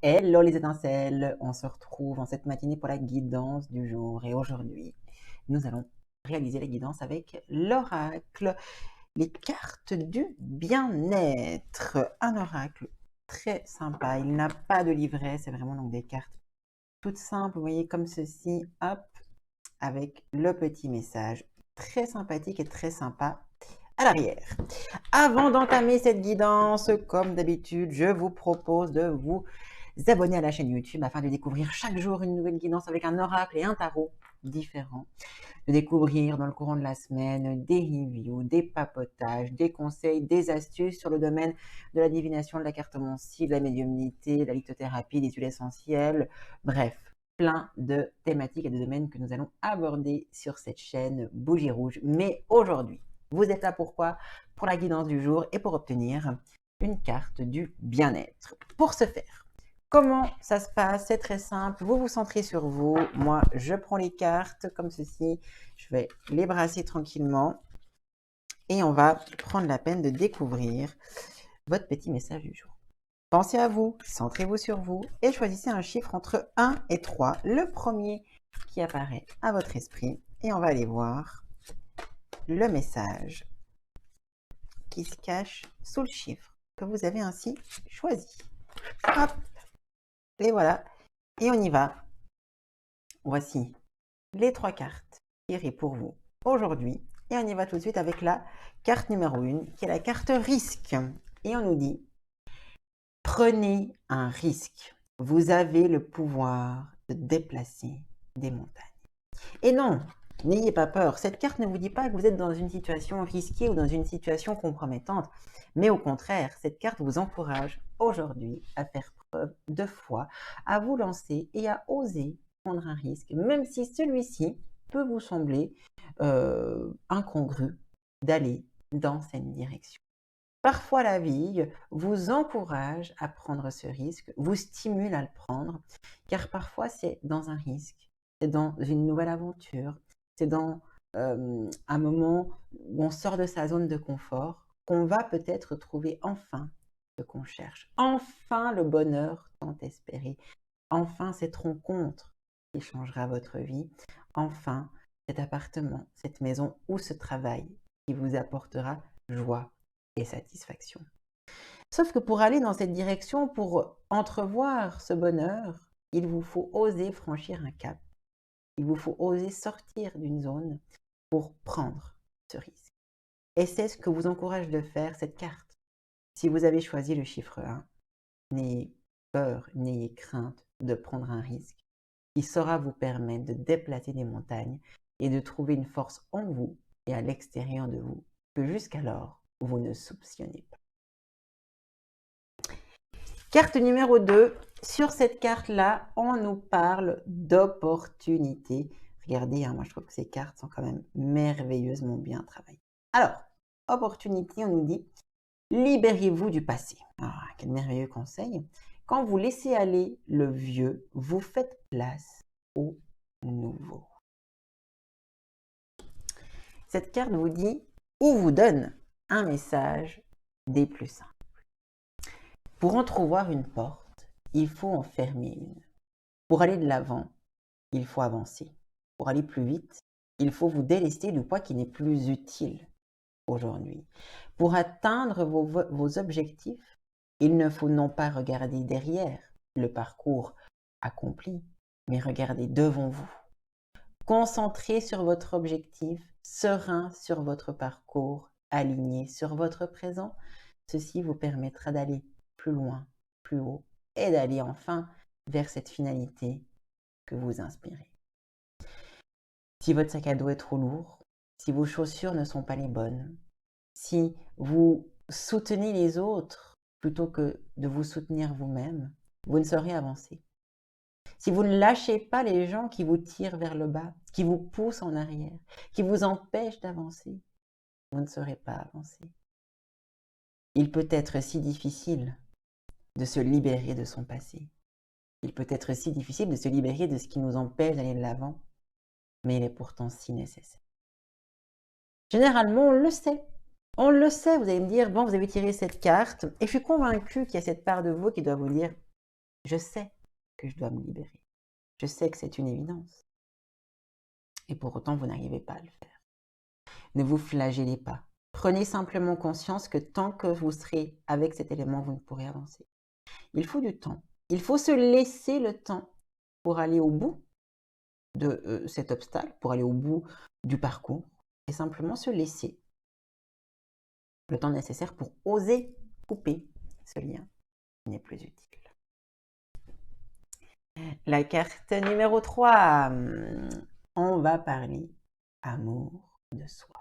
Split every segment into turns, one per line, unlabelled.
Hello les étincelles, on se retrouve en cette matinée pour la guidance du jour et aujourd'hui, nous allons réaliser la guidance avec l'oracle, les cartes du bien-être. Un oracle très sympa, il n'a pas de livret, c'est vraiment donc des cartes toutes simples, vous voyez comme ceci, hop, avec le petit message très sympathique et très sympa à l'arrière. Avant d'entamer cette guidance, comme d'habitude, je vous propose de vous abonner à la chaîne YouTube afin de découvrir chaque jour une nouvelle guidance avec un oracle et un tarot différents. De découvrir dans le courant de la semaine des reviews, des papotages, des conseils, des astuces sur le domaine de la divination, de la cartomancie, de la médiumnité, de la lithothérapie, des huiles essentielles, bref, plein de thématiques et de domaines que nous allons aborder sur cette chaîne Bougie Rouge. Mais aujourd'hui, vous êtes là pourquoi? Pour la guidance du jour et pour obtenir une carte du bien-être. Pour ce faire, comment ça se passe? C'est très simple. Vous vous centrez sur vous. Moi, je prends les cartes comme ceci. Je vais les brasser tranquillement. Et on va prendre la peine de découvrir votre petit message du jour. Pensez à vous, centrez-vous sur vous et choisissez un chiffre entre 1 et 3. Le premier qui apparaît à votre esprit. Et on va aller voir le message qui se cache sous le chiffre que vous avez ainsi choisi. Hop, et voilà. Et on y va. Voici les 3 cartes tirées pour vous aujourd'hui. Et on y va tout de suite avec la carte numéro 1, qui est la carte risque. Et on nous dit, prenez un risque. Vous avez le pouvoir de déplacer des montagnes. Et non, n'ayez pas peur. Cette carte ne vous dit pas que vous êtes dans une situation risquée ou dans une situation compromettante. Mais au contraire, cette carte vous encourage aujourd'hui à faire preuve de foi, à vous lancer et à oser prendre un risque, même si celui-ci peut vous sembler incongru d'aller dans cette direction. Parfois, la vie vous encourage à prendre ce risque, vous stimule à le prendre, car parfois, c'est dans un risque, c'est dans une nouvelle aventure, c'est dans un moment où on sort de sa zone de confort, qu'on va peut-être trouver enfin ce qu'on cherche, enfin le bonheur tant espéré, enfin cette rencontre qui changera votre vie, enfin cet appartement, cette maison ou ce travail qui vous apportera joie et satisfaction. Sauf que pour aller dans cette direction, pour entrevoir ce bonheur, il vous faut oser franchir un cap. Il vous faut oser sortir d'une zone pour prendre ce risque. Et c'est ce que vous encourage de faire cette carte. Si vous avez choisi le chiffre 1, n'ayez peur, n'ayez crainte de prendre un risque qui saura vous permettre de déplacer des montagnes et de trouver une force en vous et à l'extérieur de vous que jusqu'alors vous ne soupçonnez pas. Carte numéro 2. Sur cette carte-là, on nous parle d'opportunités. Regardez, hein, moi je trouve que ces cartes sont quand même merveilleusement bien travaillées. Alors, opportunité, on nous dit, libérez-vous du passé. Ah, quel merveilleux conseil. Quand vous laissez aller le vieux, vous faites place au nouveau. Cette carte vous dit, ou vous donne un message des plus simples. Pour entrevoir une porte, il faut en fermer une. Pour aller de l'avant, il faut avancer. Pour aller plus vite, il faut vous délester du poids qui n'est plus utile aujourd'hui. Pour atteindre vos objectifs, il ne faut non pas regarder derrière le parcours accompli, mais regarder devant vous. Concentré sur votre objectif, serein sur votre parcours, aligné sur votre présent, ceci vous permettra d'aller plus loin, plus haut et d'aller enfin vers cette finalité que vous inspirez. Si votre sac à dos est trop lourd, si vos chaussures ne sont pas les bonnes, si vous soutenez les autres plutôt que de vous soutenir vous-même, vous ne saurez avancer. Si vous ne lâchez pas les gens qui vous tirent vers le bas, qui vous poussent en arrière, qui vous empêchent d'avancer, vous ne saurez pas avancer. Il peut être si difficile de se libérer de son passé. Il peut être si difficile de se libérer de ce qui nous empêche d'aller de l'avant, mais il est pourtant si nécessaire. Généralement, on le sait. On le sait, vous allez me dire, bon, vous avez tiré cette carte, et je suis convaincue qu'il y a cette part de vous qui doit vous dire, Je sais que je dois me libérer. Je sais que c'est une évidence. Et pour autant, vous n'arrivez pas à le faire. Ne vous flagellez pas. Prenez simplement conscience que tant que vous serez avec cet élément, vous ne pourrez avancer. Il faut du temps. Il faut se laisser le temps pour aller au bout de cet obstacle, pour aller au bout du parcours, et simplement se laisser le temps nécessaire pour oser couper ce lien qui n'est plus utile. La carte numéro 3, on va parler amour de soi.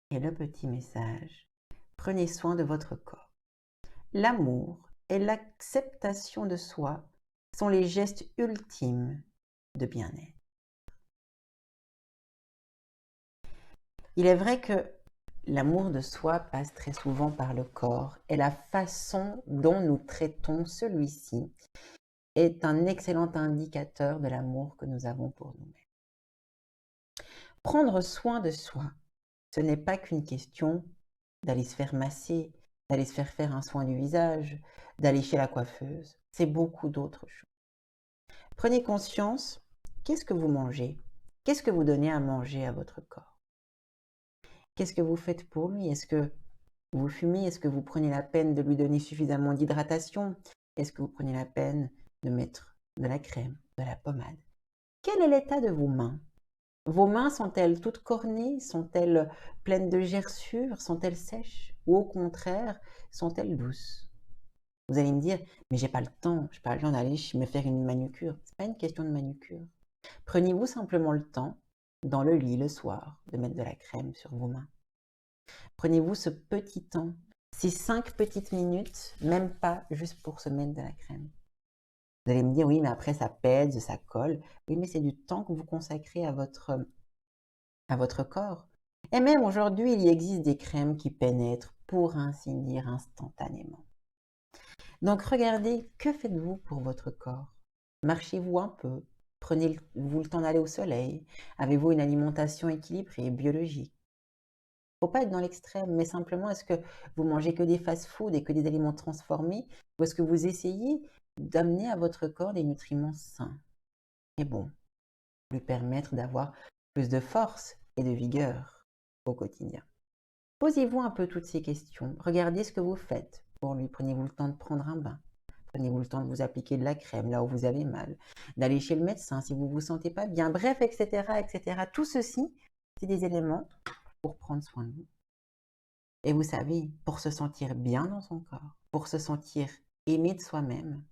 Et le petit message, prenez soin de votre corps. L'amour et l'acceptation de soi sont les gestes ultimes de bien-être. Il est vrai que l'amour de soi passe très souvent par le corps et la façon dont nous traitons celui-ci est un excellent indicateur de l'amour que nous avons pour nous-mêmes. Prendre soin de soi, ce n'est pas qu'une question d'aller se faire masser, d'aller se faire un soin du visage, d'aller chez la coiffeuse. C'est beaucoup d'autres choses. Prenez conscience, qu'est-ce que vous mangez? Qu'est-ce que vous donnez à manger à votre corps? Qu'est-ce que vous faites pour lui? Est-ce que vous fumez? Est-ce que vous prenez la peine de lui donner suffisamment d'hydratation? Est-ce que vous prenez la peine de mettre de la crème, de la pommade? Quel est l'état de vos mains? Vos mains sont-elles toutes cornées? Sont-elles pleines de gerçures? Sont-elles sèches? Ou au contraire, sont-elles douces? Vous allez me dire, mais j'ai pas le temps d'aller me faire une manucure. C'est pas une question de manucure. Prenez-vous simplement le temps, dans le lit le soir, de mettre de la crème sur vos mains. Prenez-vous ce petit temps, ces 5 petites minutes, même pas juste pour se mettre de la crème. Vous allez me dire, oui, mais après ça pèse, ça colle. Oui, mais c'est du temps que vous consacrez à votre corps. Et même aujourd'hui, il existe des crèmes qui pénètrent, pour ainsi dire, instantanément. Donc regardez, que faites-vous pour votre corps? Marchez-vous un peu? Prenez-vous le temps d'aller au soleil? Avez-vous une alimentation équilibrée, biologique? Il ne faut pas être dans l'extrême, mais simplement, est-ce que vous mangez que des fast-foods et que des aliments transformés? Ou est-ce que vous essayez d'amener à votre corps des nutriments sains et bons, pour lui permettre d'avoir plus de force et de vigueur au quotidien? Posez-vous un peu toutes ces questions. Regardez ce que vous faites pour lui. Prenez-vous le temps de prendre un bain. Prenez-vous le temps de vous appliquer de la crème là où vous avez mal. D'aller chez le médecin si vous ne vous sentez pas bien. Bref, etc., etc. Tout ceci, c'est des éléments pour prendre soin de vous. Et vous savez, pour se sentir bien dans son corps, pour se sentir aimé de soi-même,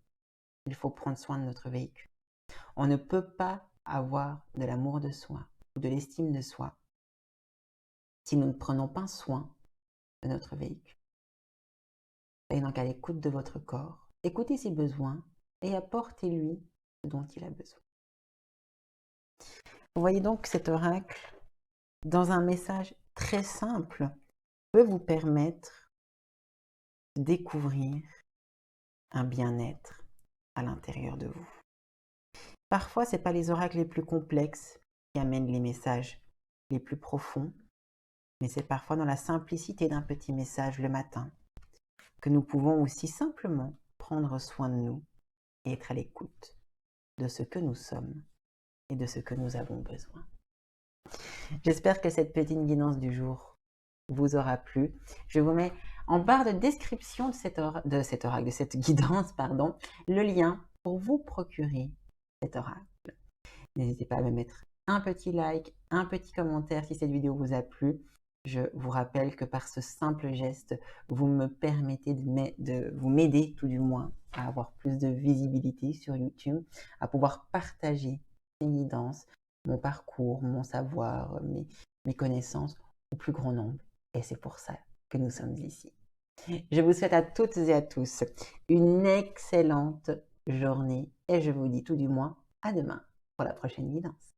il faut prendre soin de notre véhicule. On ne peut pas avoir de l'amour de soi ou de l'estime de soi si nous ne prenons pas soin de notre véhicule. Soyez donc à l'écoute de votre corps, écoutez ses besoins et apportez-lui ce dont il a besoin. Vous voyez donc cet oracle, dans un message très simple, peut vous permettre de découvrir un bien-être à l'intérieur de vous. Parfois, ce n'est pas les oracles les plus complexes qui amènent les messages les plus profonds, mais c'est parfois dans la simplicité d'un petit message le matin que nous pouvons aussi simplement prendre soin de nous et être à l'écoute de ce que nous sommes et de ce que nous avons besoin. J'espère que cette petite guidance du jour vous aura plu. Je vous mets en barre de description de cette guidance, le lien pour vous procurer cet oracle. N'hésitez pas à me mettre un petit like, un petit commentaire si cette vidéo vous a plu. Je vous rappelle que par ce simple geste, vous me permettez de vous m'aider tout du moins à avoir plus de visibilité sur YouTube, à pouvoir partager mes guidances, mon parcours, mon savoir, mes connaissances au plus grand nombre. Et c'est pour ça que nous sommes ici. Je vous souhaite à toutes et à tous une excellente journée et je vous dis tout du moins à demain pour la prochaine guidance.